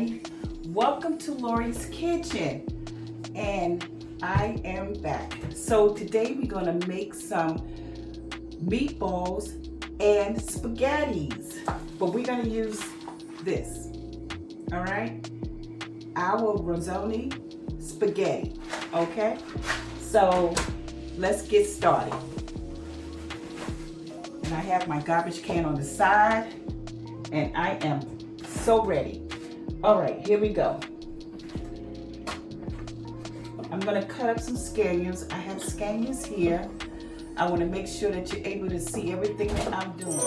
everybody. Welcome to Lori's Kitchen, and I am back. So today we're going to make some meatballs and spaghettis, but we're going to use this, all right? Our Risoni spaghetti, okay? So let's get started. And I have my garbage can on the side, and I am so ready. All right, here we go. I'm gonna cut up some scallions. I have scallions here. I wanna make sure that you're able to see everything that I'm doing.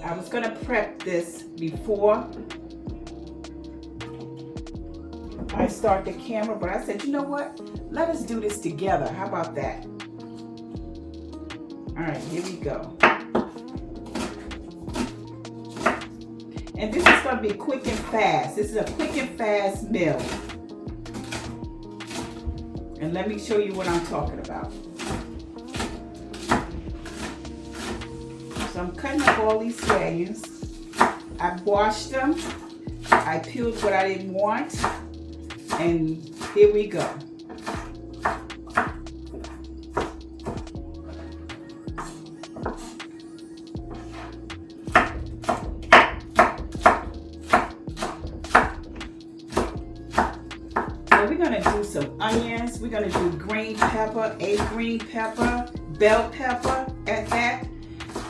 I was gonna prep this before I start the camera, but I said, you know what? Let us do this together. How about that? All right, here we go. And this is going to be quick and fast. This is a quick and fast meal. And let me show you what I'm talking about. So I'm cutting up all these scallions. I washed them. I peeled what I didn't want. And here we go. We're gonna do some onions. We're gonna do green pepper, a green pepper, bell pepper at that,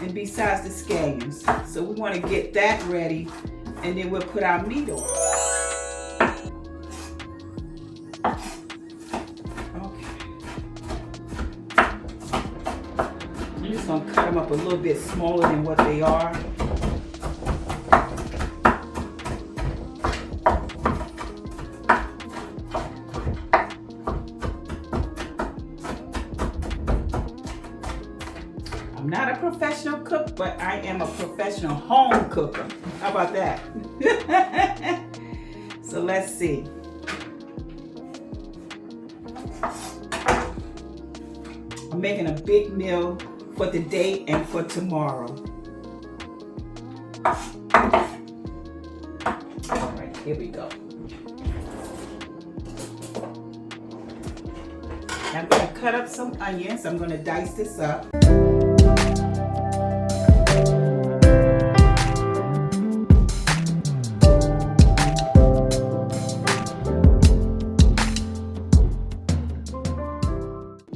and besides the scallions. So we want to get that ready, and then we'll put our meat on. Okay. I'm just gonna cut them up a little bit smaller than what they are. I'm not a professional cook, but I am a professional home cooker. How about that? So let's see. I'm making a big meal for today and for tomorrow. All right, here we go. I'm going to cut up some onions. I'm going to dice this up.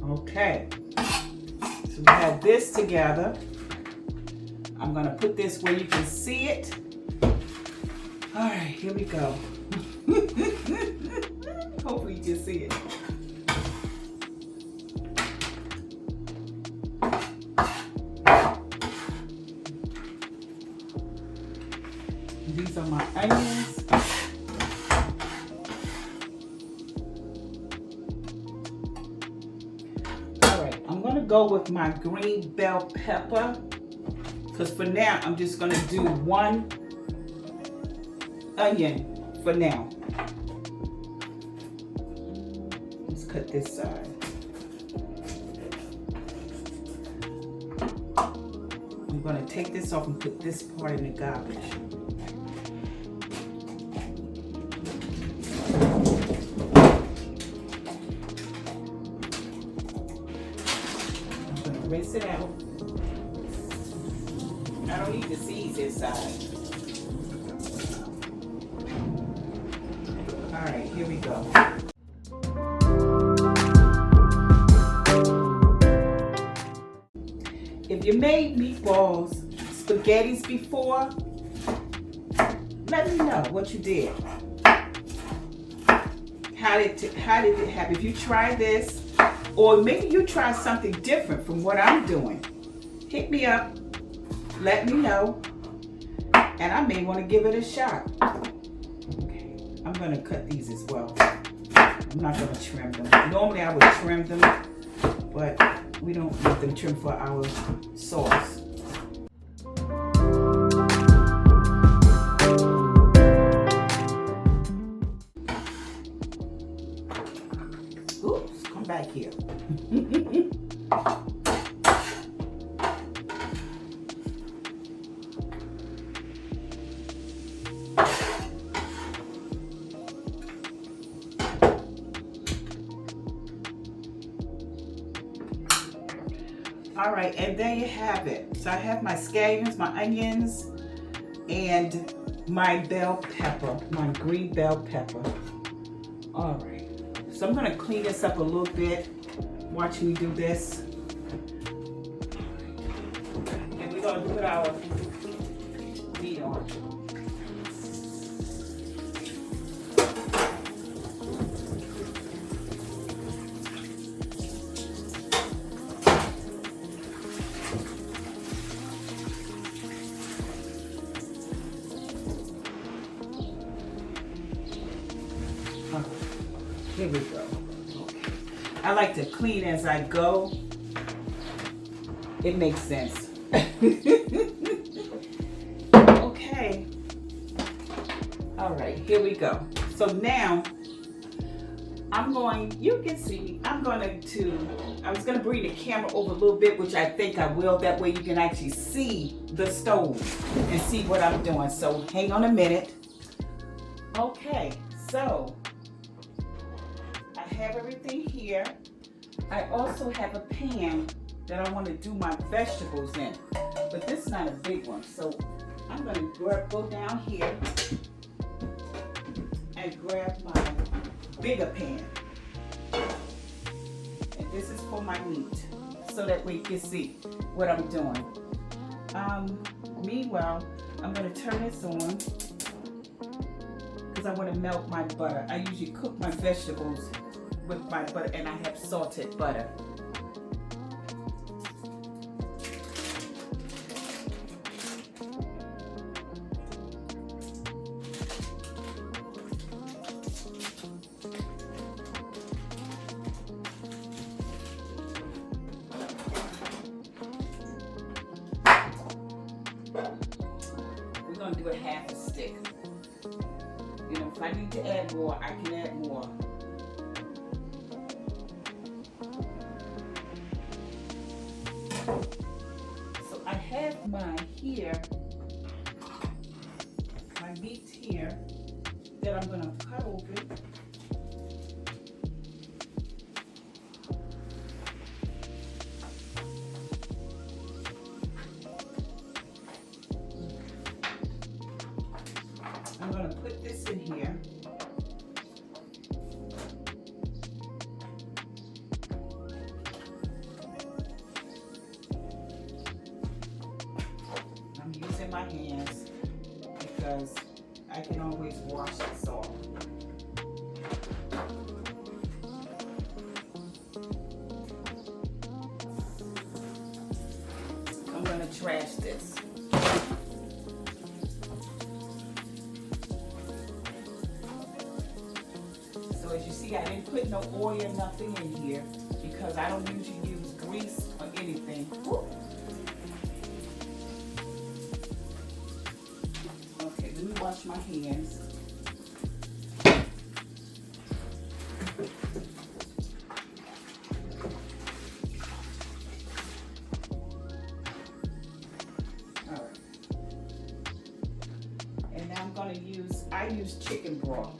Okay, so we have this together. I'm gonna put this where you can see it. All right, here we go. Hopefully you can see it. These are my onions. I'm gonna go with my green bell pepper, because for now I'm just gonna do one onion for now. Let's cut this side. I'm gonna take this off and put this part in the garbage. Rinse it out. I don't need the seeds inside. All right, here we go. If you made meatballs, spaghettis before, let me know what you did. How did it happen? If you try this, or maybe you try something different from what I'm doing, hit me up, let me know, and I may want to give it a shot. Okay, I'm going to cut these as well. I'm not going to trim them. Normally I would trim them, but we don't need them trimmed for our sauce. Oops, come back here. All right, and there you have it. So I have my scallions, my onions, and my bell pepper, my green bell pepper. All right, so I'm gonna clean this up a little bit. Watch me do this. And we're gonna put our meat on. Here we go. Okay. I like to clean as I go. It makes sense. Okay. All right, here we go. So now you can see, I was going to bring the camera over a little bit, which I think I will. That way you can actually see the stove and see what I'm doing. So hang on a minute. Okay, so I have everything here. I also have a pan that I want to do my vegetables in, but this is not a big one. So I'm going to go down here and grab my bigger pan. And this is for my meat, so that way you can see what I'm doing. Meanwhile, I'm going to turn this on because I want to melt my butter. I usually cook my vegetables with my butter, and I have salted butter. We're going to do a half a stick. You know, if I need to add more, I can add more. So I have my meat here that I'm going to cut open. I'm going to put this in here. I'm using my hands because I can always wash this off. I'm going to trash this. So as you see, I didn't put no oil or nothing in here because I don't usually use grease or anything. Okay, let me wash my hands. Alright. And now I'm going to I use chicken broth.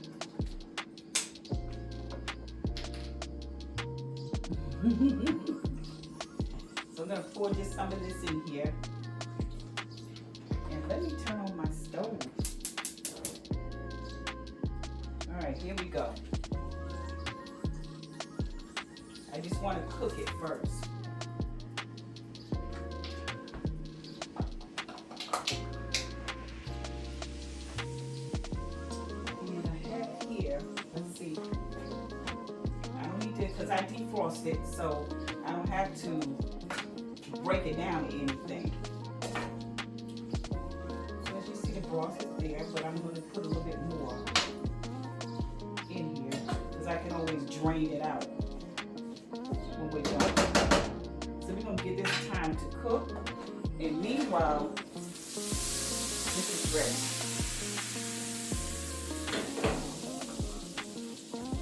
So I'm going to pour just some of this in here. And let me turn on my stove. Alright, here we go. I just want to cook it first. And I have here, let's see. I don't need to, because I defrost it, so I don't have to break it down or anything. So as you see, the broth is there, but I'm going to put a little bit more in here because I can always drain it out when we're done. So we're going to give this time to cook, and meanwhile, this is ready.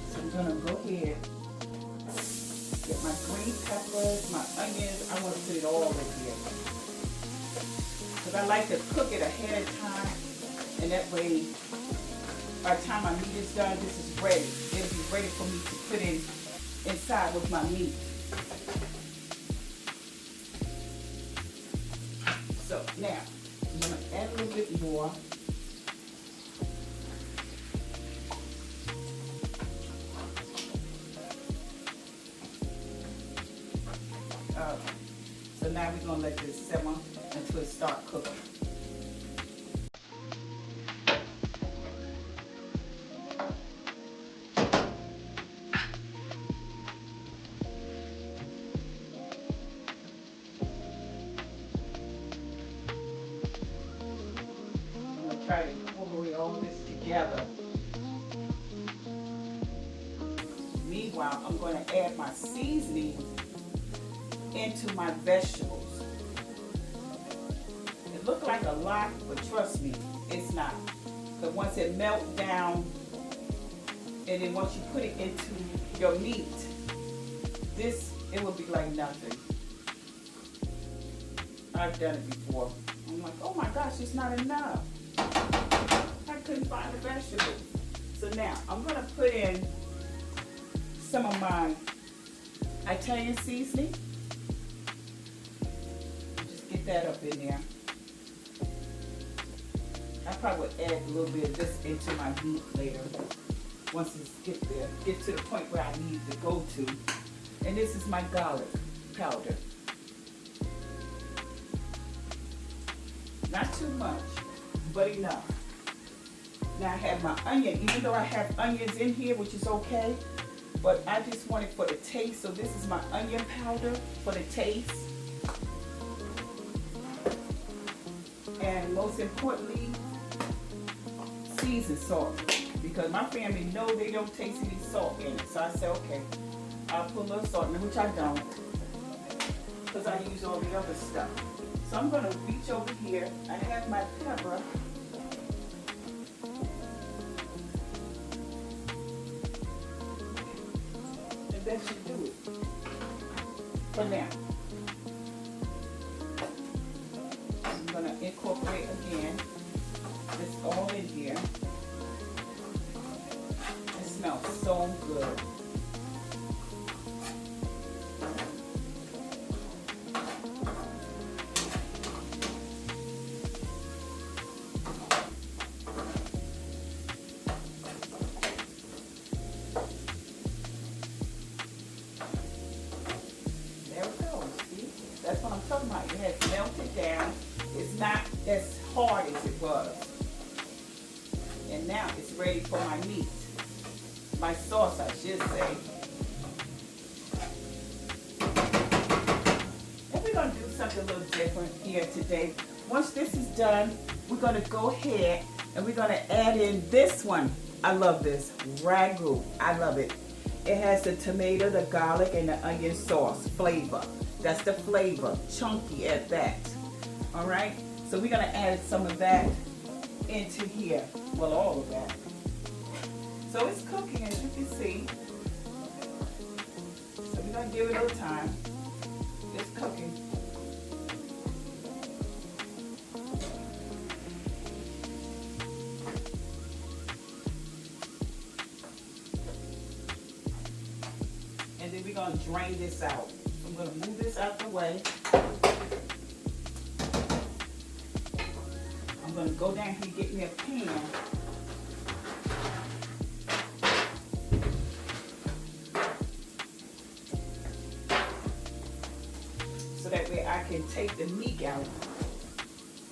So I'm going to go ahead. Get my green peppers, my onions. I want to put it all in here. Because I like to cook it ahead of time. And that way, by the time my meat is done, this is ready. It'll be ready for me to put inside with my meat. So now, I'm going to add a little bit more. So now we're going to let this simmer until it starts cooking. Try to incorporate all this together. Meanwhile, I'm going to add my seasoning into my vegetables. It looks like a lot, but trust me, it's not. But once it melts down, and then once you put it into your meat, it will be like nothing. I've done it before. I'm like, oh my gosh, it's not enough. I couldn't find the vegetables. So now I'm going to put in some of my Italian seasoning. Just get that up in there. I probably would add a little bit of this into my meat later. Once it get to the point where I need to go to. And this is my garlic powder. Not too much, but enough. Now I have my onion, even though I have onions in here, which is okay, but I just want it for the taste, so this is my onion powder for the taste. And most importantly, seasoned salt, because my family know they don't taste any salt in it. So I said, okay, I'll put a little salt in it, which I don't, because I use all the other stuff. So I'm going to reach over here. I have my pepper. And that should do it for now. I'm going to incorporate again this all in here. It smells so good. That's what I'm talking about. It has melted down. It's not as hard as it was. And now it's ready for my meat. My sauce, I should say. And we're going to do something a little different here today. Once this is done, we're going to go ahead and we're going to add in this one. I love this. REGU. I love it. It has the tomato, the garlic, and the onion sauce flavor. That's the flavor, chunky at that. All right, so we're gonna add some of that into here. Well, all of that. So it's cooking, as you can see. So we're gonna give it a little time. It's cooking. And then we're gonna drain this out. I'm going to move this out the way. I'm going to go down here and get me a pan. So that way I can take the meat out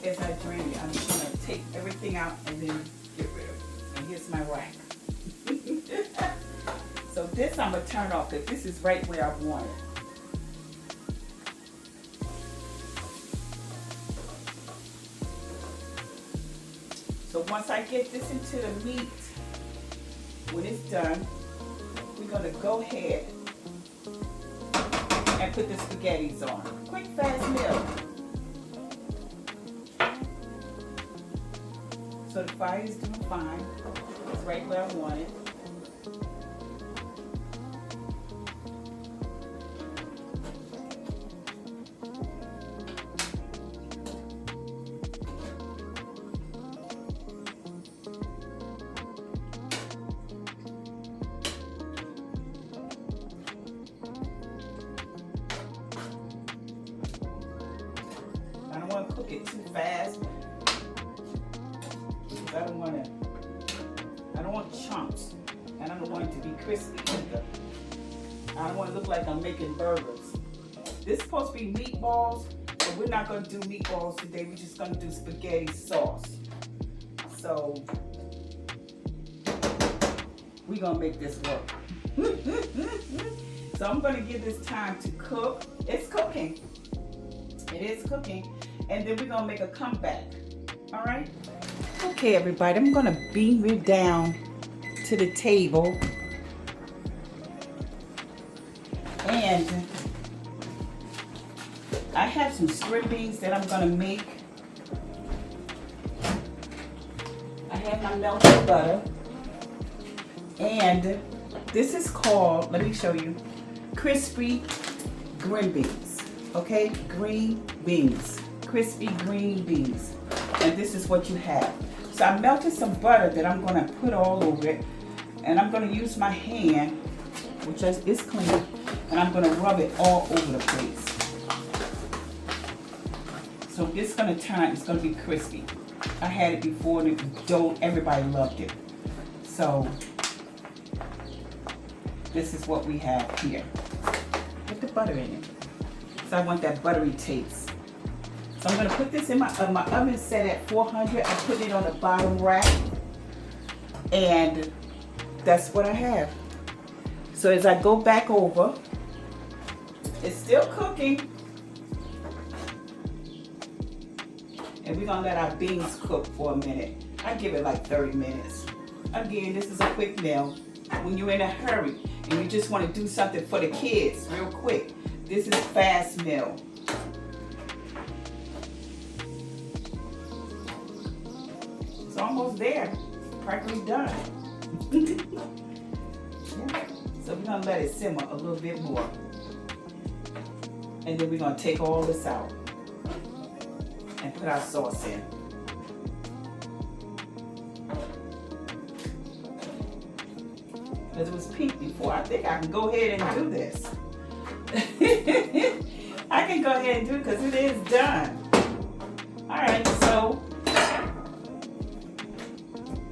as I drain it. I'm just going to take everything out and then get rid of it. And here's my rack. So this I'm going to turn off because this is right where I want it. So once I get this into the meat, when it's done, we're going to go ahead and put the spaghettis on. Quick, fast meal. So the fire is doing fine. It's right where I want it. want to cook it too fast. I don't want chunks. And I don't want it to be crispy either. I don't want to look like I'm making burgers. This is supposed to be meatballs, but we're not going to do meatballs today. We're just going to do spaghetti sauce. So we're going to make this work. So I'm going to give this time to cook. It's cooking. It is cooking. And then we're going to make a comeback. All right? Okay, everybody. I'm going to beam it down to the table. And I have some string beans that I'm going to make. I have my melted butter. And this is called, let me show you, crispy green beans. Okay, green beans, crispy green beans. And this is what you have. So I melted some butter that I'm going to put all over it. And I'm going to use my hand, which is clean, and I'm going to rub it all over the place. So it's going to turn, it's going to be crispy. I had it before and everybody loved it. So this is what we have here. Put the butter in it. So I want that buttery taste. So I'm going to put this in my oven set at 400. I put it on the bottom rack. And that's what I have. So as I go back over, it's still cooking. And we're going to let our beans cook for a minute. I give it like 30 minutes. Again, this is a quick meal. When you're in a hurry and you just want to do something for the kids real quick, this is a fast meal. It's almost there. Practically done. Yeah. So we're going to let it simmer a little bit more. And then we're going to take all this out and put our sauce in. Because it was pink before. I think I can go ahead and do this. I can go ahead and do it because it is done. Alright, so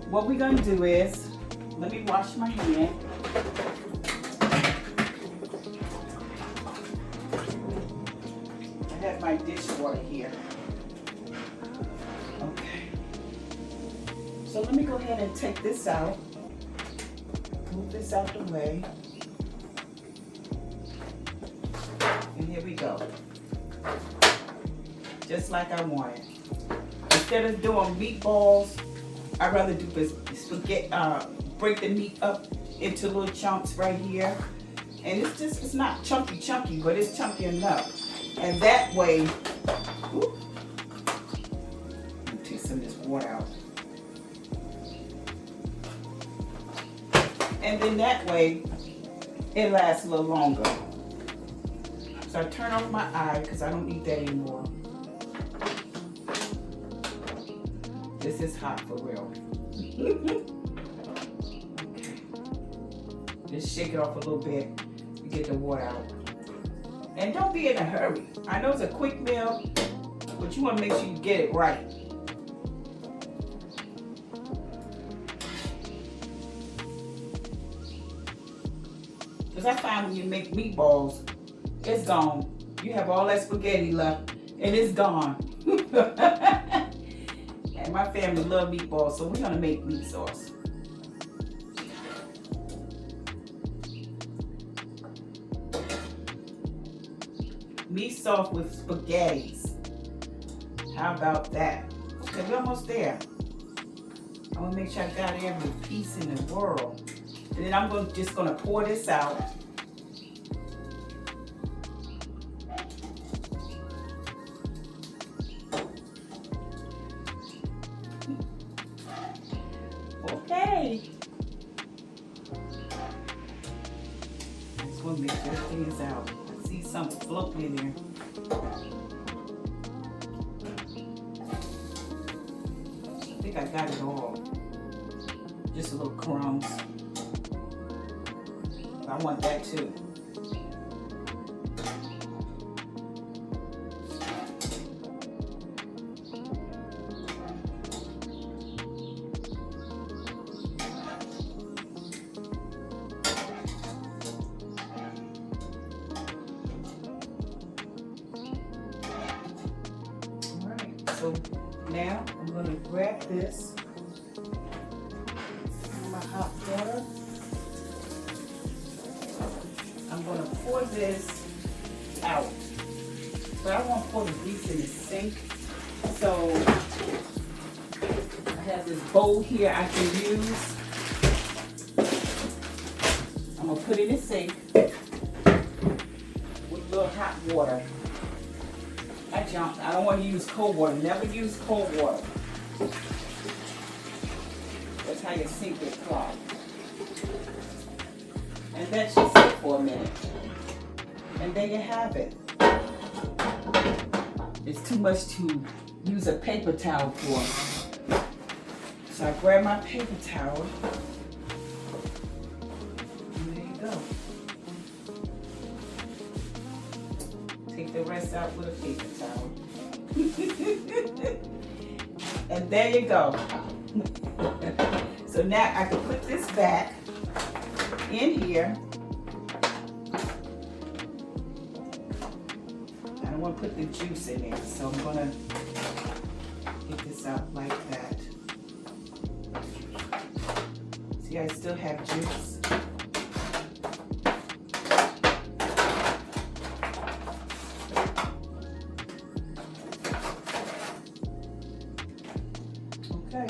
what we're going to do is, let me wash my hand. I have my dishwater here. Okay. So let me go ahead and take this out. Move this out the way. And here we go. Just like I wanted. Instead of doing meatballs, I'd rather do spaghetti, break the meat up into little chunks right here. And it's not chunky, but it's chunky enough. And that way, let me take some of this water out. And then that way, it lasts a little longer. So I turn off my eye because I don't need that anymore. This is hot for real. Okay. Just shake it off a little bit to get the water out. And don't be in a hurry. I know it's a quick meal, but you want to make sure you get it right. Because I find when you make meatballs, it's gone. You have all that spaghetti left, and it's gone. And my family love meatballs, so we're going to make meat sauce. Meat sauce with spaghettis. How about that? Okay, we're almost there. I want to make sure I got every piece in the world. And then I'm just going to pour this out. Okay. I just want to make sure everything is out. I see something floating in there. I think I got it all. Just a little crumbs. I want that too. So now I'm going to grab this, my hot water. I'm going to pour this out. But I want to pour the grease in the sink. So I have this bowl here I can use. I'm going to put it in the sink with a little hot water. I don't want to use cold water. Never use cold water. That's how your sink gets clogged. And that should sit for a minute. And there you have it. It's too much to use a paper towel for. So I grab my paper towel. And there you go. Take the rest out with a paper towel. And there you go. So now I can put this back in here. I don't want to put the juice in there, so I'm going to get this out like that. See, I still have juice. Okay,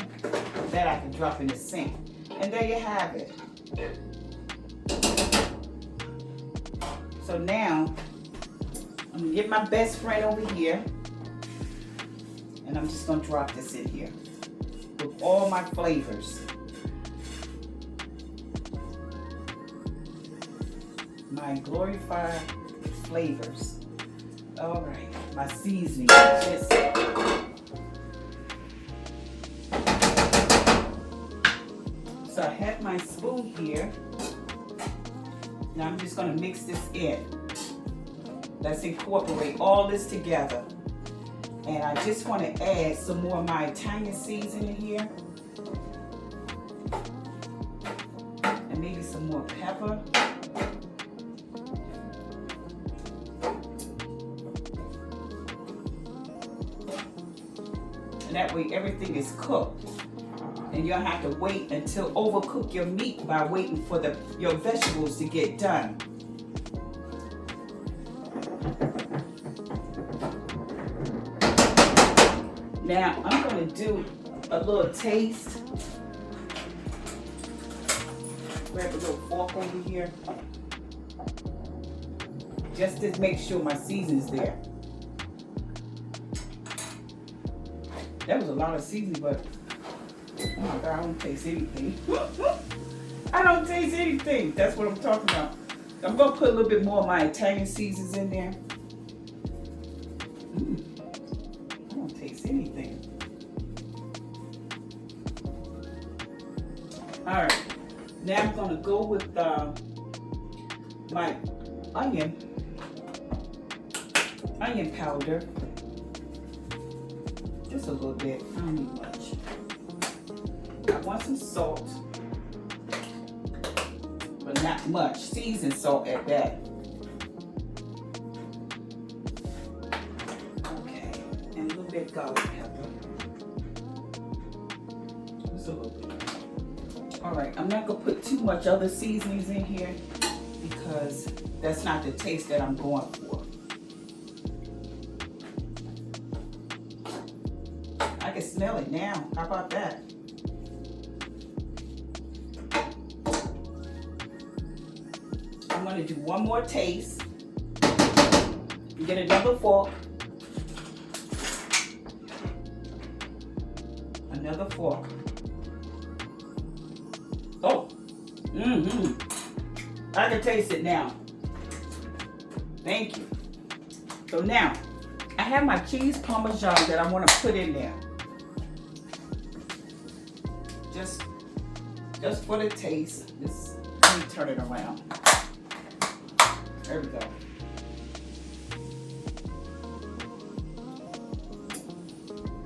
that I can drop in the sink. And there you have it. So now, I'm going to get my best friend over here. And I'm just going to drop this in here with all my flavors. My glorified flavors. All right, my seasoning. Just so I have my spoon here. Now I'm just going to mix this in. Let's incorporate all this together. And I just want to add some more of my Italian seasoning here. And maybe some more pepper. And that way everything is cooked. And you don't have to wait until overcook your meat by waiting for your vegetables to get done. Now I'm going to do a little taste. Grab a little fork over here. Just to make sure my seasoning's there. That was a lot of seasoning, but oh my God, I don't taste anything. I don't taste anything. That's what I'm talking about. I'm going to put a little bit more of my Italian seasons in there. I don't taste anything. All right. Now I'm going to go with my onion powder. Just a little bit. I don't need much. I want some salt, but not much. Seasoned salt at that. Okay, and a little bit of garlic pepper. Just a little bit. All right, I'm not gonna put too much other seasonings in here because that's not the taste that I'm going for. I can smell it now. How about that? I'm going to do one more taste. Get another fork. Another fork. Oh, I can taste it now. Thank you. So now, I have my cheese parmesan that I want to put in there. Just for the taste. Let me turn it around. There we go.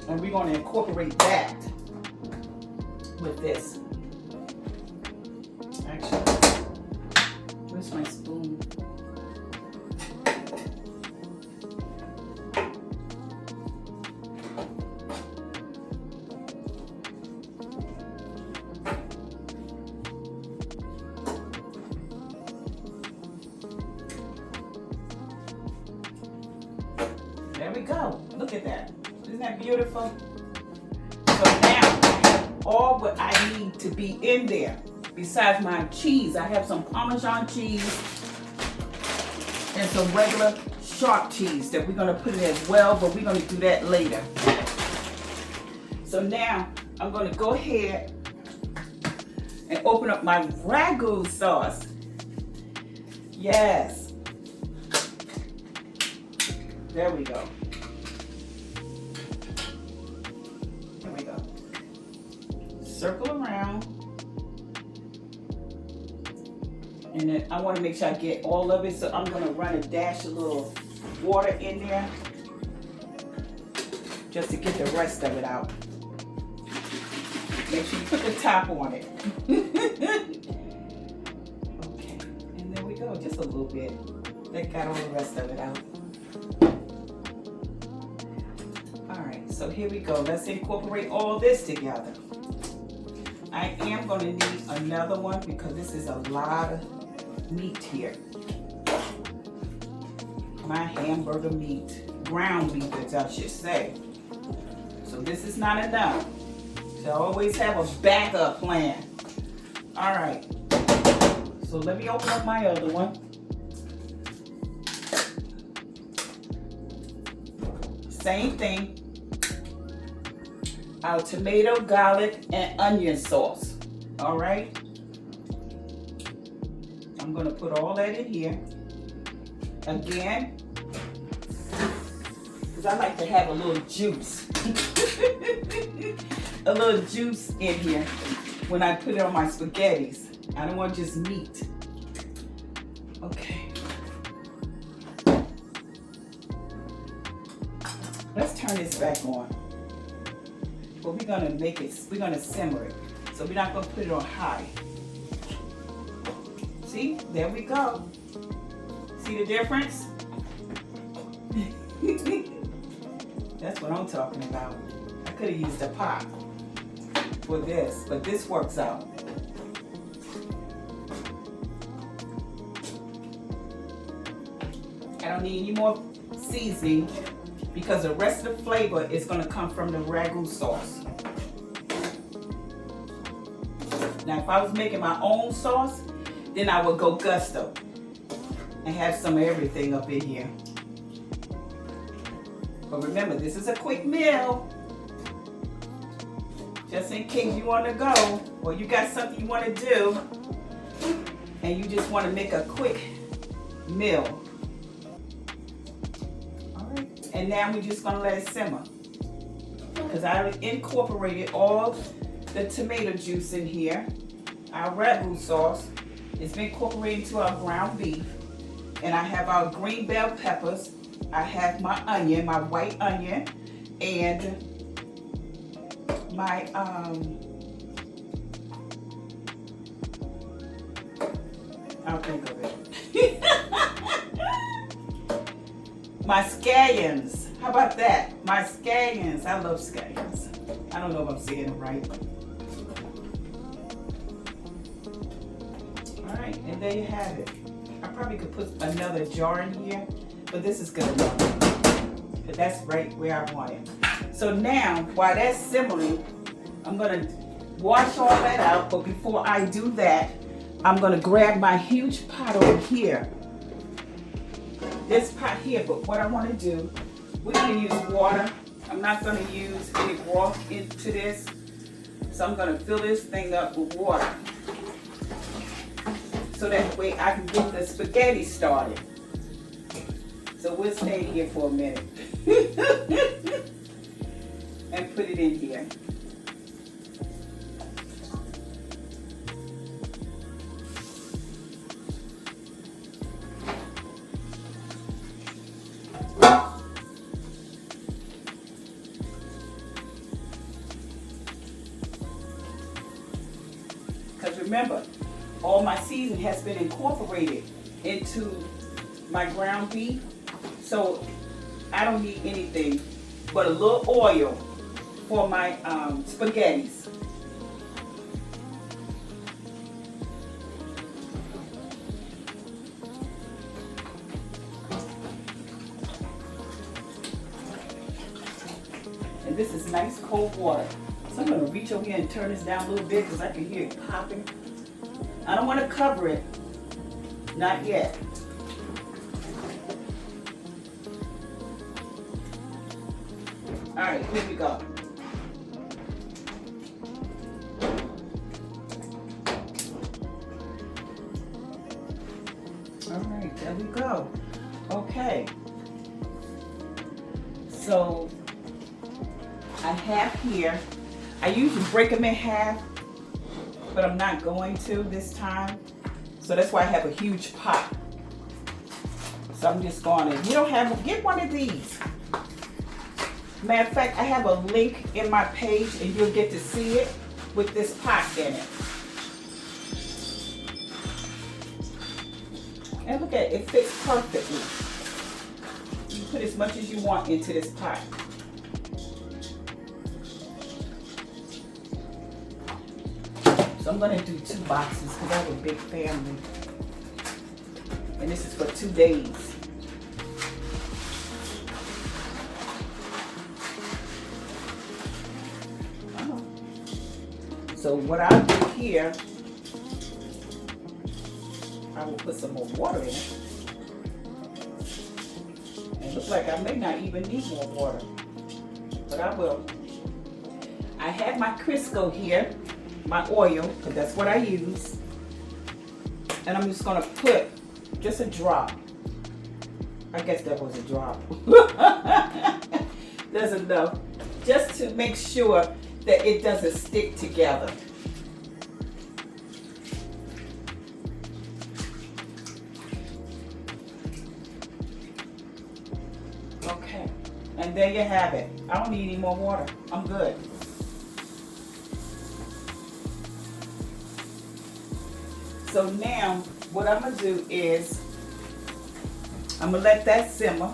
And we're going to incorporate that with this. Actually, where's my spoon? There we go. Look at that. Isn't that beautiful? So now I have all what I need to be in there. Besides my cheese, I have some Parmesan cheese and some regular sharp cheese that we're going to put in as well, but we're going to do that later. So now I'm going to go ahead and open up my REGU sauce. Yes. There we go. There we go. Circle around. And then I want to make sure I get all of it, so I'm going to run a dash of little water in there just to get the rest of it out. Make sure you put the top on it. Okay, and there we go, just a little bit. That got all the rest of it out. All right, so here we go. Let's incorporate all this together. I am going to need another one because this is a lot of meat here. My hamburger meat, ground beef, as I should say. So this is not enough. So always have a backup plan. All right. So let me open up my other one. Same thing. Our tomato, garlic, and onion sauce. All right. I'm going to put all that in here. Again, because I like to have a little juice. A little juice in here when I put it on my spaghettis. I don't want just meat. Okay. Let's turn this back on. But we're gonna make it, we're gonna simmer it. So we're not gonna put it on high. See, there we go. See the difference? That's what I'm talking about. I could have used a pot for this, but this works out. I don't need any more seasoning because the rest of the flavor is going to come from the REGU sauce. Now, if I was making my own sauce, then I would go gusto and have some of everything up in here. But remember, this is a quick meal. Just in case you want to go or you got something you want to do and you just want to make a quick meal. All right. And now we're just going to let it simmer. Because I incorporated all the tomato juice in here. Our REGU sauce. It's been incorporated into our ground beef. And I have our green bell peppers. I have my onion, my white onion, and my I'll think of it. My scallions. How about that? My scallions. I love scallions. I don't know if I'm saying it right. All right, and there you have it. I probably could put another jar in here, but this is good enough. But that's right where I want it. So now, while that's simmering, I'm going to wash all that out. But before I do that, I'm going to grab my huge pot over here. This pot here, but what I want to do, we're going to use water. I'm not going to use any broth into this. So I'm going to fill this thing up with water. So that way I can get the spaghetti started. So we'll stay here for a minute. And put it in here. Because remember, all my seasoning has been incorporated into my ground beef. So I don't need anything but a little oil for my spaghettis. And this is nice cold water. So I'm going to reach over here and turn this down a little bit because I can hear it popping. I don't want to cover it. Not yet. All right, here we go. All right, there we go. Okay. So I have here, I usually break them in half, but I'm not going to this time. So that's why I have a huge pot. So I'm just going to, you don't have, get one of these. Matter of fact, I have a link in my page and you'll get to see it with this pot in it. And look at it, it fits perfectly. You put as much as you want into this pot. So I'm going to do 2 boxes because I have a big family. And this is for 2 days. So what I'll do here, I will put some more water in it. And it looks like I may not even need more water, but I will. I have my Crisco here, my oil, because that's what I use. And I'm just gonna put just a drop. I guess that was a drop. That's enough. Just to make sure that it doesn't stick together. Okay, and there you have it. I don't need any more water. I'm good. So now what I'm gonna do is I'm gonna let that simmer.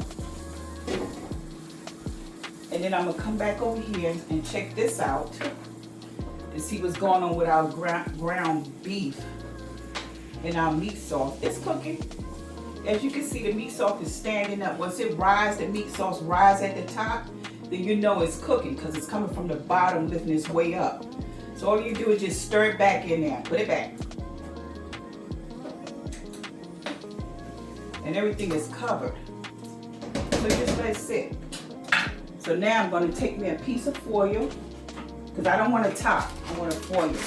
And then I'm gonna come back over here and check this out to see what's going on with our ground beef and our meat sauce. It's cooking. As you can see, the meat sauce is standing up. Once it rises, the meat sauce rises at the top, then you know it's cooking because it's coming from the bottom, lifting its way up. So all you do is just stir it back in there. Put it back. And everything is covered. So just let it sit. So now I'm going to take me a piece of foil, because I don't want a top, I want a foil on it.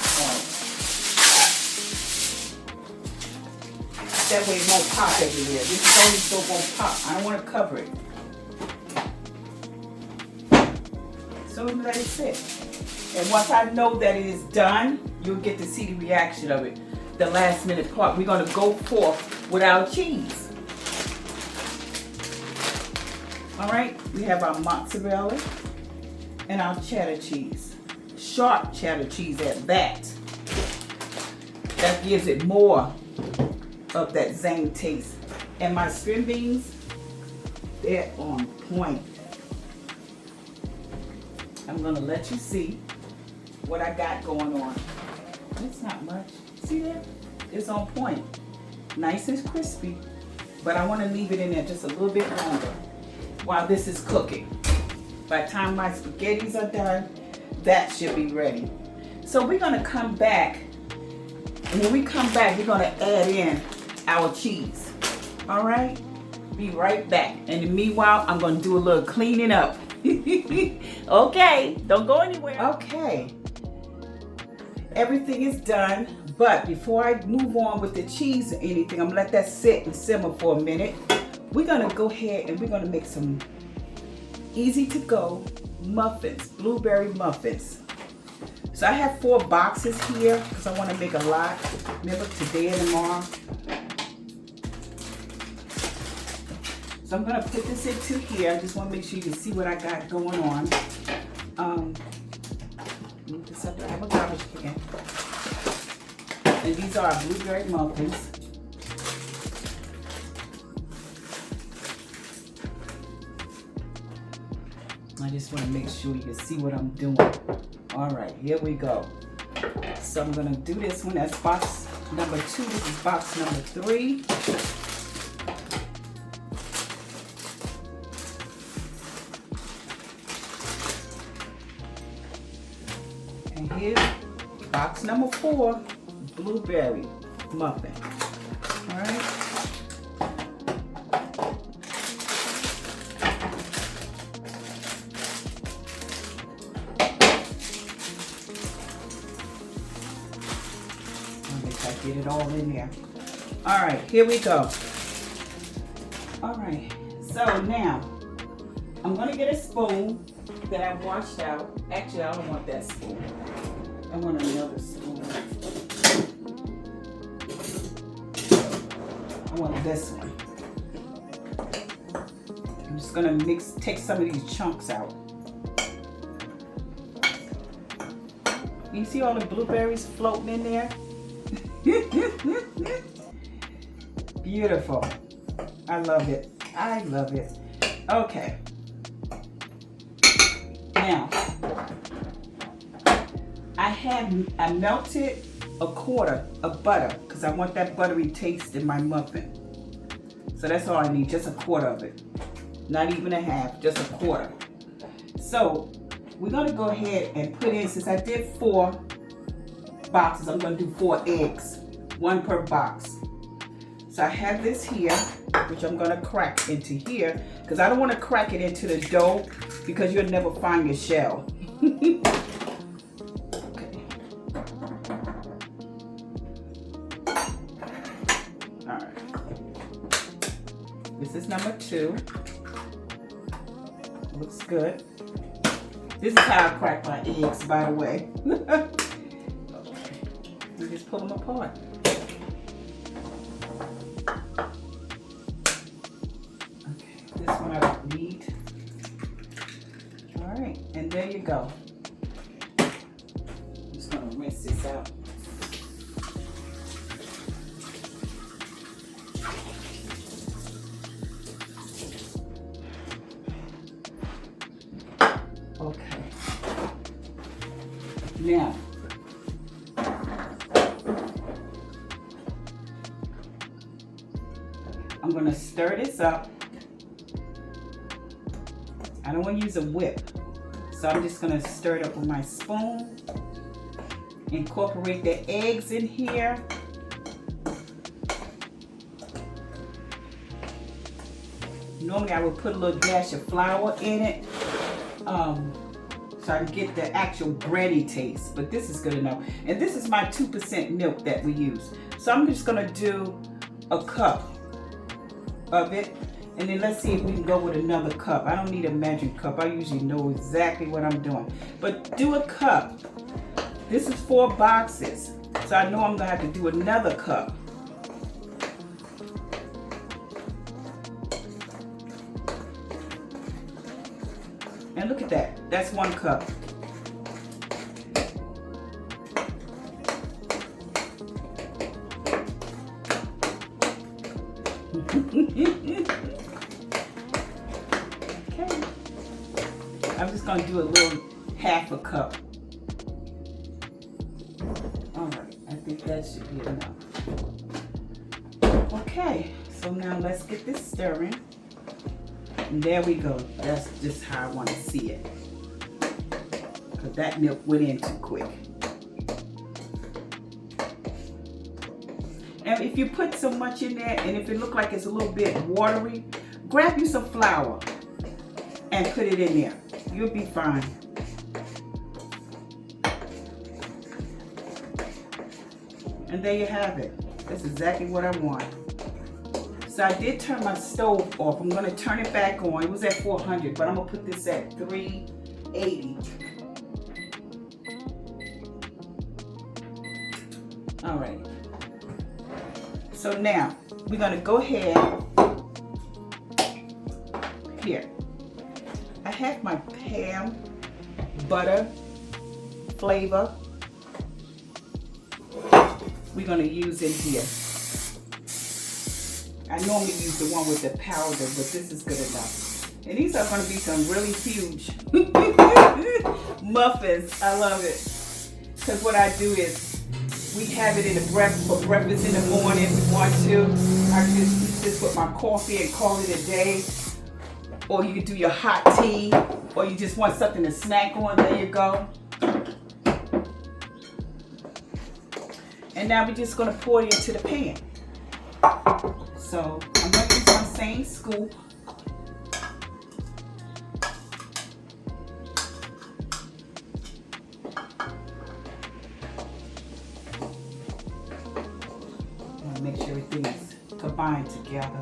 That way it won't pop everywhere. This foil still won't pop. I don't want to cover it. So let it sit. And once I know that it is done, you'll get to see the reaction of it. The last minute part. We're going to go forth with our cheese. All right, we have our mozzarella and our cheddar cheese. Sharp cheddar cheese at that. That gives it more of that zing taste. And my string beans, they're on point. I'm gonna let you see what I got going on. It's not much. See that? It's on point. Nice and crispy, but I wanna leave it in there just a little bit longer while this is cooking. By the time my spaghettis are done, that should be ready. So we're gonna come back, and when we come back, we're gonna add in our cheese. All right? Be right back. And in the meanwhile, I'm gonna do a little cleaning up. Okay, don't go anywhere. Okay, everything is done, but before I move on with the cheese or anything, I'm gonna let that sit and simmer for a minute. We're gonna go ahead and we're gonna make some easy to go muffins, blueberry muffins. So I have 4 boxes here because I want to make a lot. Remember, today and tomorrow. So I'm gonna put this into here. I just want to make sure you can see what I got going on. Move this up. I have a garbage can, and these are our blueberry muffins. I just want to make sure you can see what I'm doing. All right, here we go. So I'm going to do this one. That's box number 2. This is box number 3. And here's box number 4, blueberry muffin. All right. Get it all in there. All right, here we go. All right, so now I'm gonna get a spoon that I washed out. Actually, I don't want that spoon. I want another spoon. I want this one. I'm just gonna take some of these chunks out. You see all the blueberries floating in there? Beautiful. I love it. I love it. Okay. Now, I melted a quarter of butter because I want that buttery taste in my muffin. So that's all I need, just a quarter of it. Not even a half, just a quarter. So we're gonna go ahead and put in, since I did 4 boxes, I'm going to do 4 eggs, 1 per box. So I have this here, which I'm going to crack into here, because I don't want to crack it into the dough because you'll never find your shell. Okay. All right. This is number 2. Looks good. This is how I crack my eggs, by the way. You just pull them apart. Okay, this one I don't need. All right, and there you go. I'm just gonna rinse this out. Okay. Now, I'm going to stir this up. I don't want to use a whip, so I'm just going to stir it up with my spoon. Incorporate the eggs in here. Normally I would put a little dash of flour in it, so I can get the actual bready taste, but this is good enough. And this is my 2% milk that we use. So I'm just going to do a cup of it, and then let's see if we can go with another cup. I don't need a measuring cup. I usually know exactly what I'm doing, but do a cup. This is 4 boxes, so I know I'm gonna have to do another cup. And look at that, that's 1 cup. Okay, I'm just going to do a little half a cup. All right, I think that should be enough. Okay, so now let's get this stirring. And there we go. That's just how I want to see it, because that milk went in too quick. And if you put so much in there, and if it looks like it's a little bit watery, grab you some flour and put it in there. You'll be fine. And there you have it. That's exactly what I want. So I did turn my stove off. I'm going to turn it back on. It was at 400, but I'm going to put this at 380. All right. So now we're going to go ahead. Here, I have my Pam butter flavor. We're going to use in here. I normally use the one with the powder, but this is good enough. And these are going to be some really huge muffins. I love it. Because what I do is, we have it in the for breakfast in the morning if we want to. I can just eat this with my coffee and call it a day. Or you can do your hot tea. Or you just want something to snack on. There you go. And now we're just gonna pour it into the pan. So I'm gonna use my same scoop. Make sure everything is combined together.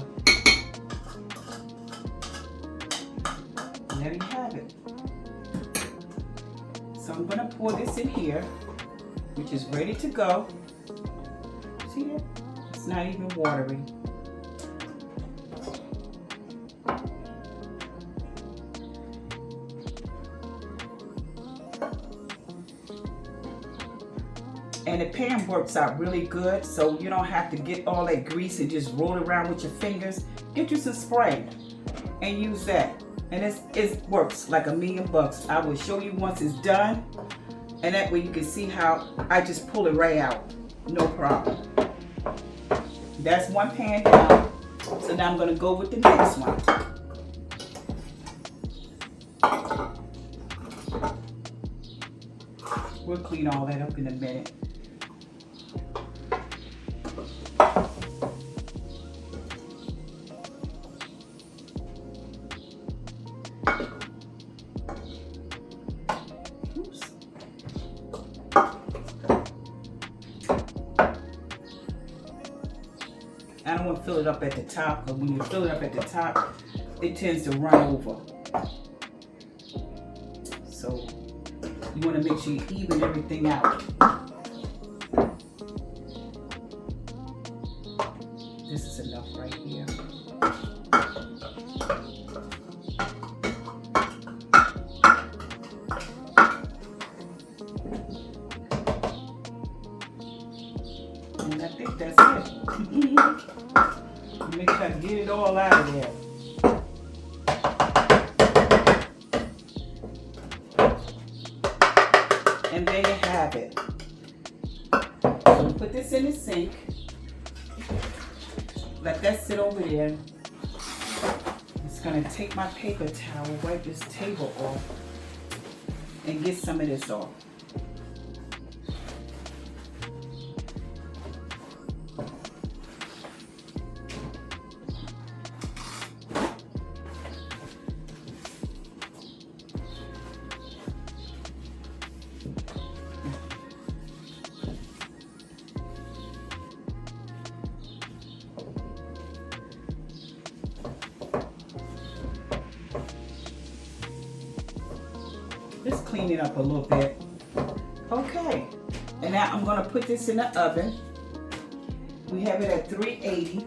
And there you have it. So I'm going to pour this in here, which is ready to go. See that? It's not even watery. And the pan works out really good, so you don't have to get all that grease and just roll it around with your fingers. Get you some spray and use that. And it works like $1,000,000. I will show you once it's done. And that way you can see how I just pull it right out. No problem. That's one pan down. So now I'm gonna go with the next one. We'll clean all that up in a minute. I don't want to fill it up at the top, because when you fill it up at the top, it tends to run over. So you want to make sure you even everything out. This is enough right here. And I think that's it. Make sure I get it all out of there. And there you have it. So put this in the sink. Let that sit over there. It's gonna take my paper towel, wipe this table off, and get some of this off. Just clean it up a little bit. Okay, and now I'm gonna put this in the oven. We have it at 380,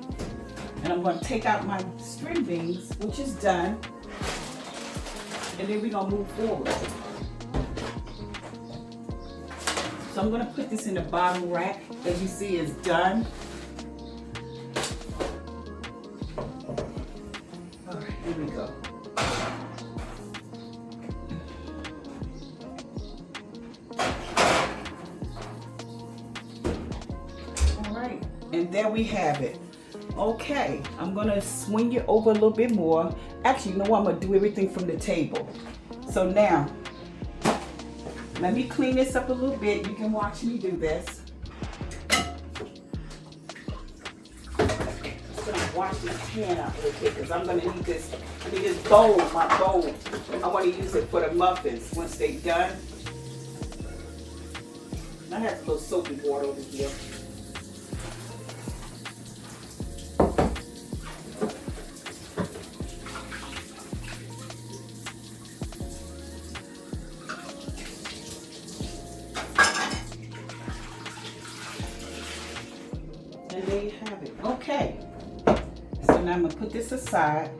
and I'm gonna take out my string beans, which is done, and then we're gonna move forward. So I'm gonna put this in the bottom rack. As you see, it's done. All right, here we go. And there we have it. Okay, I'm gonna swing it over a little bit more. Actually, you know what? I'm gonna do everything from the table. So now, let me clean this up a little bit. You can watch me do this. I'm gonna wash this pan out a little bit because I'm gonna need this. I need this bowl, my bowl. I want to use it for the muffins once they're done. I have a little soapy water over here. And there you have it. Okay. So now I'm going to put this aside.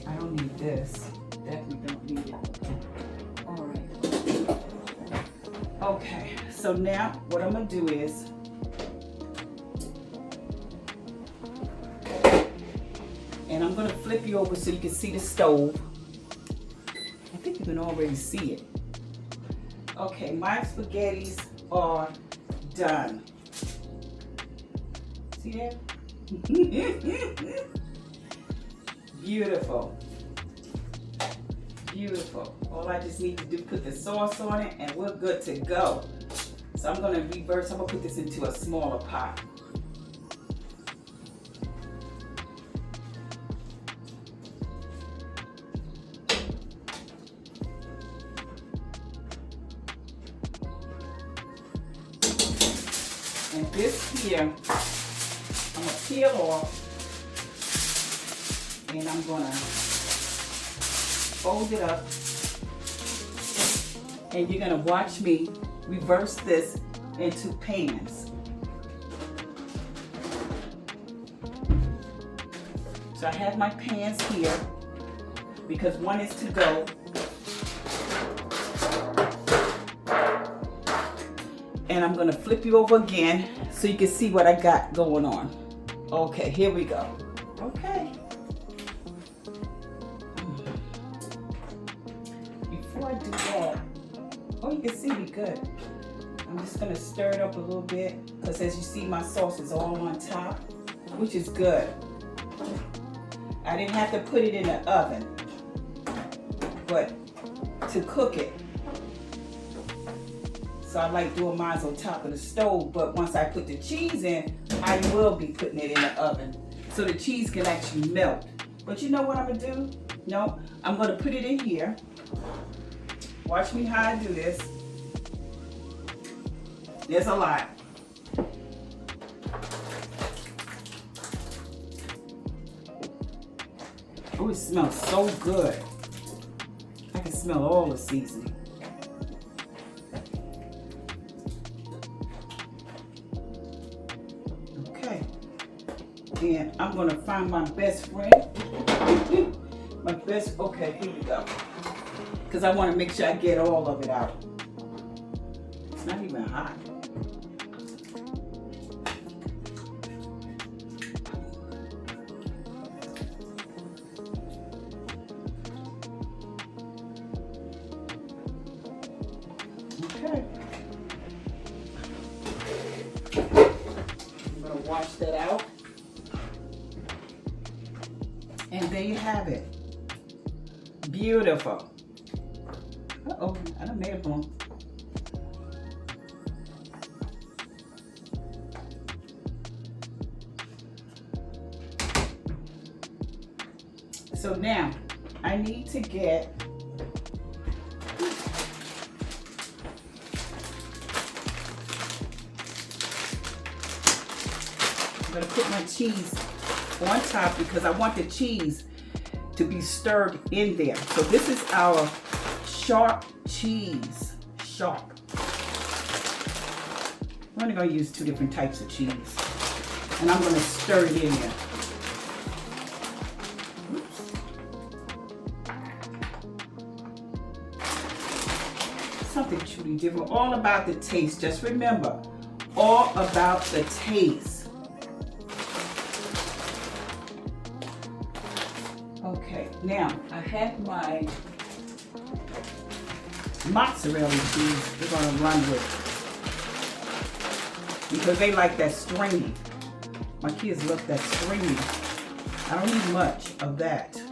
I don't need this. Definitely don't need it. All right. Okay. So now what I'm going to do is and I'm going to flip you over so you can see the stove. I think you can already see it. Okay, my spaghettis are done. See that? Beautiful. Beautiful. All I just need to do, put the sauce on it and we're good to go. So I'm going to reverse. I'm going to put this into a smaller pot. And this here, I'm going to peel off and I'm going to fold it up. And you're going to watch me reverse this into pans. So I have my pans here because one is to go. And I'm gonna flip you over again so you can see what I got going on. Okay, here we go. Okay. Before I do that, oh, you can see me good. I'm just gonna stir it up a little bit because as you see, my sauce is all on top, which is good. I didn't have to put it in the oven, but to cook it. So I like doing mine on top of the stove, but once I put the cheese in, I will be putting it in the oven so the cheese can actually melt. But you know what I'm gonna do? No, I'm gonna put it in here. Watch me how I do this. There's a lot. Oh, it smells so good. I can smell all the seasoning. Okay. And I'm gonna find my best friend. Okay, here we go. Because I want to make sure I get all of it out. It's not even hot. Okay. I'm going to wash that out. And there you have it. Beautiful. Uh-oh, I done made a bump. So now, I need to get I'm gonna put my cheese on top because I want the cheese to be stirred in there. So this is our sharp cheese. Sharp. I'm only gonna use 2 different types of cheese. And I'm gonna stir it in there. Oops. Something truly different. All about the taste. Just remember, all about the taste. Okay, now I have my mozzarella cheese we're going to run with because they like that stringy. My kids love that stringy. I don't need much of that. You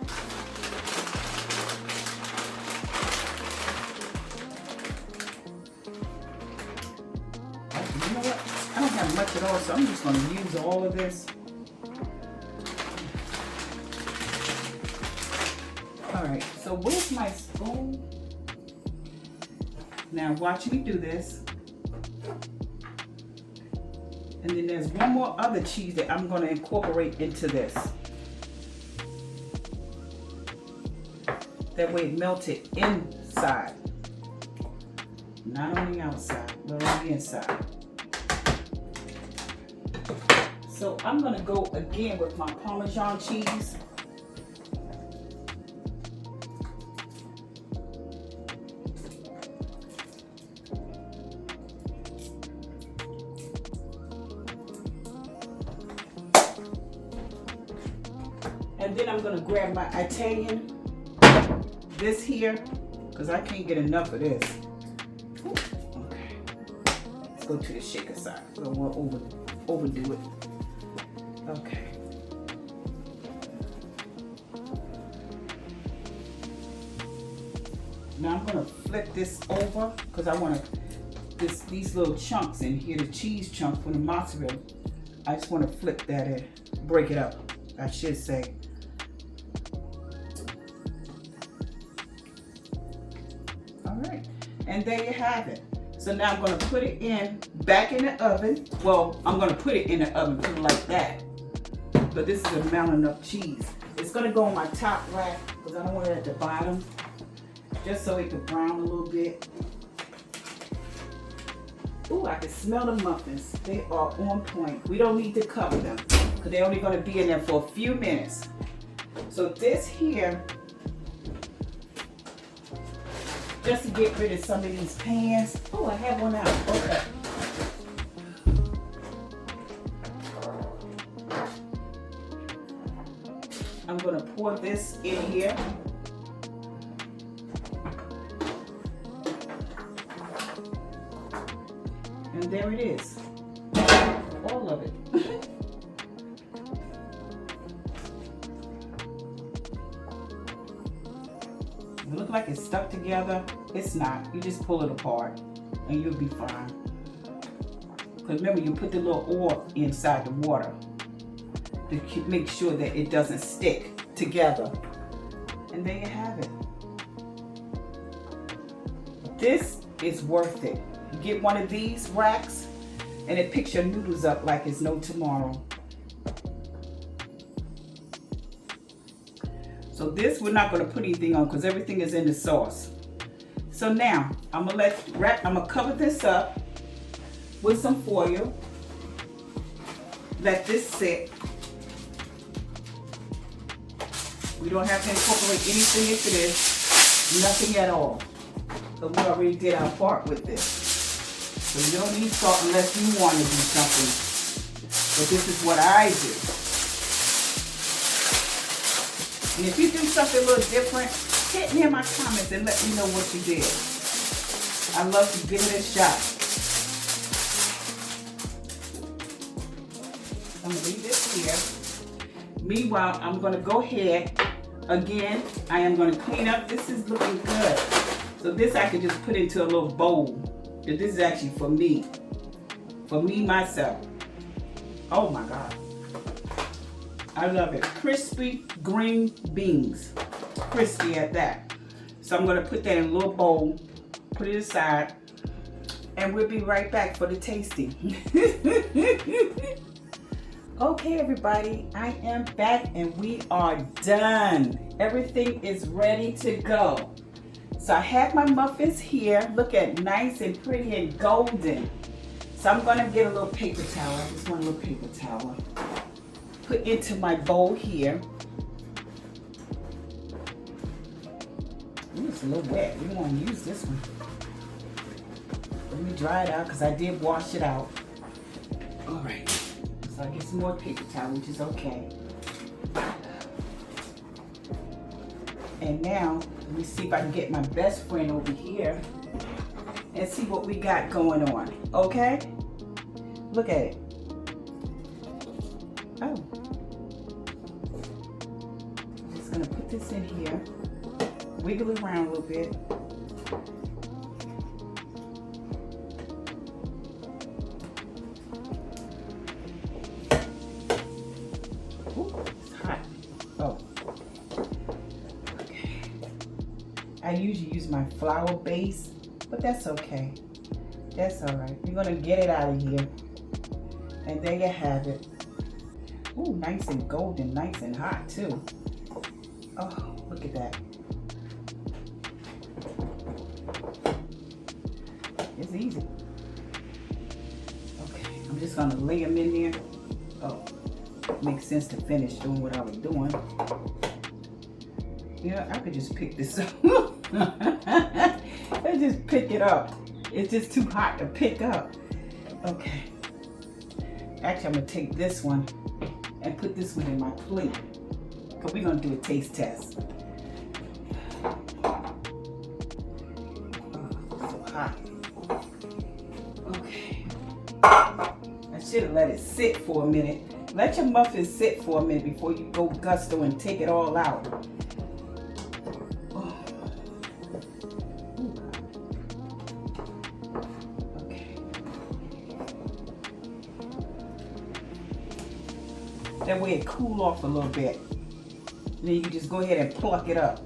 know what? I don't have much at all, so I'm just going to use all of this. Alright, so where's my spoon? Now watch me do this. And then there's one more other cheese that I'm going to incorporate into this. That way it melted inside. Not on the outside, but on the inside. So I'm going to go again with my Parmesan cheese. And then I'm going to grab my Italian, this here, because I can't get enough of this. Okay. Let's go to the shaker side. We don't want to overdo it. Okay. Now I'm gonna flip this over because I want these little chunks in here, the cheese chunk from the mozzarella. I just want to flip that in, break it up, I should say. All right, and there you have it. So now I'm gonna put it back in the oven. Well, I'm gonna put it in the oven, put it like that. But this is a mountain of cheese. It's gonna go on my top rack because I don't want it at the bottom, just so it can brown a little bit. Ooh, I can smell the muffins. They are on point. We don't need to cover them because they're only gonna be in there for a few minutes. So this here, just to get rid of some of these pans. Oh, I have one out. Okay. I'm gonna pour this in here. And there it is. All of it. It looks like it's stuck together. It's not. You just pull it apart and you'll be fine. Because remember, you put the little oil inside the water to make sure that it doesn't stick together. And there you have it. This is worth it. You get one of these racks and it picks your noodles up like it's no tomorrow. So this we're not going to put anything on because everything is in the sauce. So now I'm gonna cover this up with some foil. Let this sit. We don't have to incorporate anything into this, nothing at all. So we already did our part with this. So you don't need salt unless you want to do something. But this is what I do. And if you do something a little different, hit me in my comments and let me know what you did. I love to give it a shot. I'm going to leave this here. Meanwhile, I'm going to go ahead. Again, I am going to clean up. This is looking good. So this I can just put into a little bowl. This is actually for me. For me, myself. Oh my God. I love it. Crispy green beans. Crispy at that. So I'm going to put that in a little bowl. Put it aside. And we'll be right back for the tasting. Okay, everybody, I am back and we are done. Everything is ready to go. So I have my muffins here. Look at nice and pretty and golden. So I'm gonna get a little paper towel. I just want a little paper towel. Put into my bowl here. Ooh, it's a little wet. We don't want to use this one. Let me dry it out because I did wash it out. All right. So I get some more paper towel, which is okay. And now, let me see if I can get my best friend over here and see what we got going on, okay? Look at it. Oh. I'm just gonna put this in here, wiggle it around a little bit. I usually use my flour base, but that's okay. That's all right. We're gonna get it out of here. And there you have it. Ooh, nice and golden, nice and hot too. Oh, look at that. It's easy. Okay, I'm just gonna lay them in there. Oh, makes sense to finish doing what I was doing. Yeah, I could just pick this up. I just pick it up. It's just too hot to pick up. Okay. Actually, I'm gonna take this one and put this one in my plate. Because we're gonna do a taste test. Oh, so hot. Okay. I should have let it sit for a minute. Let your muffins sit for a minute before you go gusto and take it all out. That way it cool off a little bit. And then you can just go ahead and pluck it up.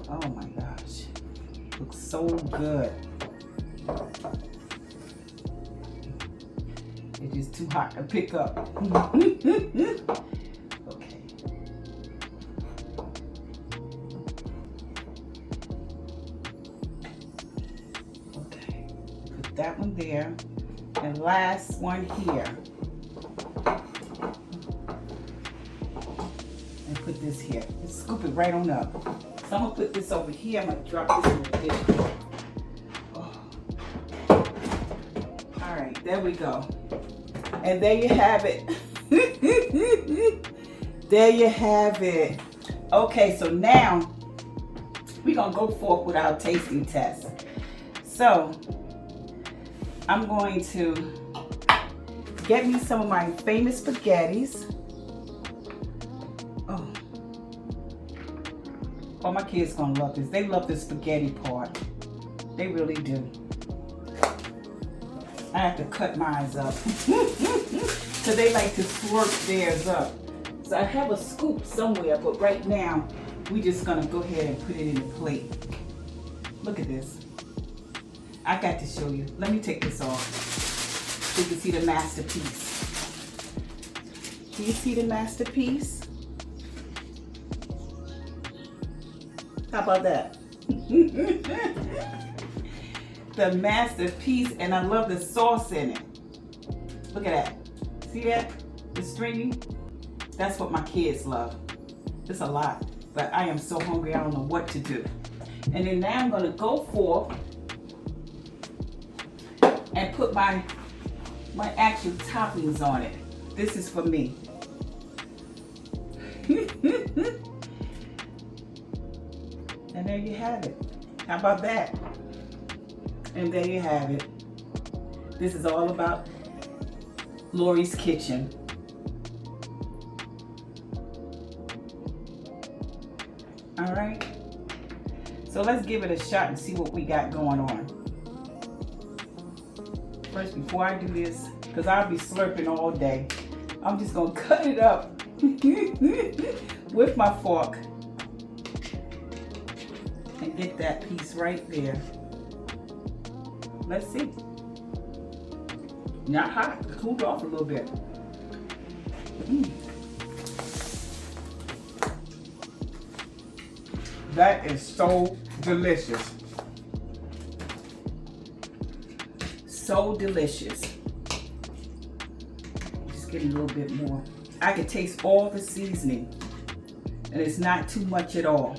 Oh my gosh. Looks so good. It's just too hot to pick up. Okay. Okay. Put that one there. And last one here. And put this here. Just scoop it right on up. So I'm gonna put this over here. I'm gonna drop this in the dish. Oh. All right, there we go. And there you have it. There you have it. Okay, so now we're gonna go forth with our tasting test. So I'm going to get me some of my famous spaghettis. Oh. Oh, my kids gonna love this. They love the spaghetti part. They really do. I have to cut mine up. So they like to slurp theirs up. So I have a scoop somewhere, but right now, we're just gonna go ahead and put it in the plate. Look at this. I got to show you. Let me take this off so you can see the masterpiece. Do you see the masterpiece? How about that? The masterpiece, and I love the sauce in it. Look at that. See that? The stringy? That's what my kids love. It's a lot, but I am so hungry I don't know what to do. And then now I'm gonna go forth and put my actual toppings on it. This is for me. And there you have it. How about that? And there you have it. This is all about Lori's kitchen. All right. So let's give it a shot and see what we got going on. First, before I do this, because I'll be slurping all day, I'm just gonna cut it up with my fork and get that piece right there. Let's see. Not hot, cooled off a little bit. That is so delicious. So delicious. Just getting a little bit more. I can taste all the seasoning, and it's not too much at all.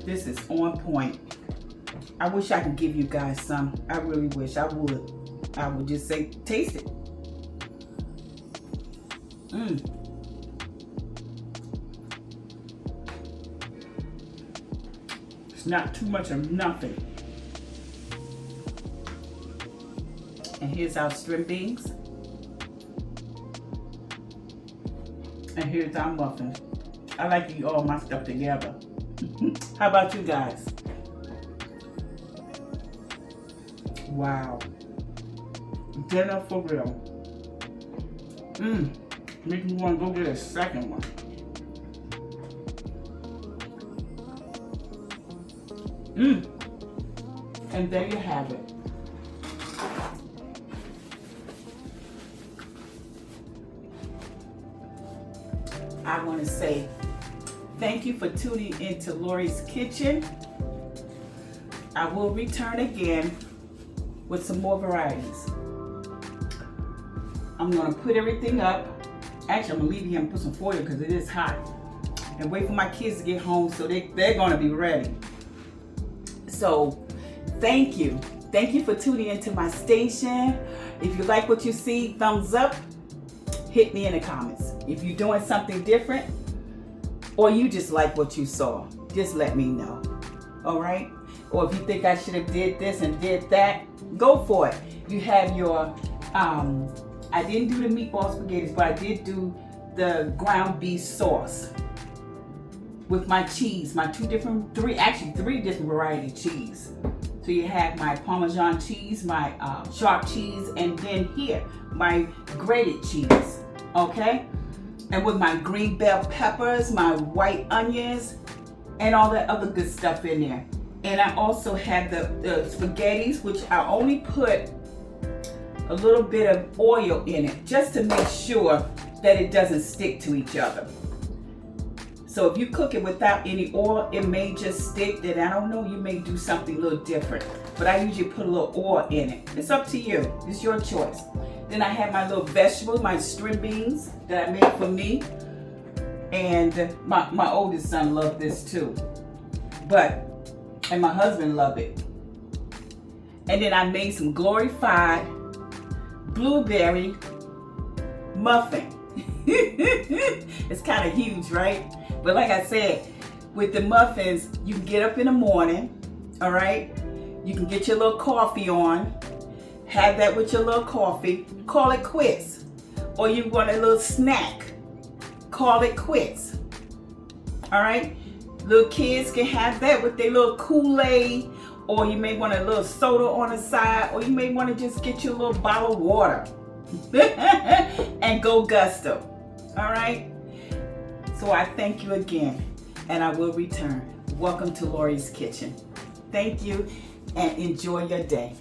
This is on point. I wish I could give you guys some. I really wish I would. I would just say, taste it. It's not too much of nothing. And here's our string beans. And here's our muffins. I like to eat all my stuff together. How about you guys? Wow. Dinner for real. Make me want to go get a second one. And there you have it. I want to say thank you for tuning into Lori's Kitchen. I will return again with some more varieties. I'm going to put everything up. Actually, I'm going to leave it here and put some foil because it is hot. And wait for my kids to get home so they're going to be ready. So, thank you. Thank you for tuning into my station. If you like what you see, thumbs up. Hit me in the comments. If you're doing something different or you just like what you saw, just let me know. All right? Or if you think I should have did this and did that, go for it. You have your, I didn't do the meatball spaghetti, but I did do the ground beef sauce with my cheese, my three different variety cheese. So you have my Parmesan cheese, my sharp cheese, and then here, my grated cheese, okay? And with my green bell peppers, my white onions, and all that other good stuff in there. And I also have the spaghettis, which I only put a little bit of oil in it, just to make sure that it doesn't stick to each other. So if you cook it without any oil, it may just stick. Then I don't know, you may do something a little different. But I usually put a little oil in it. It's up to you. It's your choice. Then I have my little vegetables, my string beans that I made for me. And my oldest son loved this too. And my husband loved it. And then I made some glorified blueberry muffin. It's kind of huge, right? But like I said, with the muffins, you can get up in the morning, all right? You can get your little coffee on, have that with your little coffee, call it quits. Or you want a little snack, call it quits, all right? Little kids can have that with their little Kool-Aid, or you may want a little soda on the side, or you may want to just get you a little bottle of water and go gusto, all right? So I thank you again, and I will return. Welcome to Lori's Kitchen. Thank you, and enjoy your day.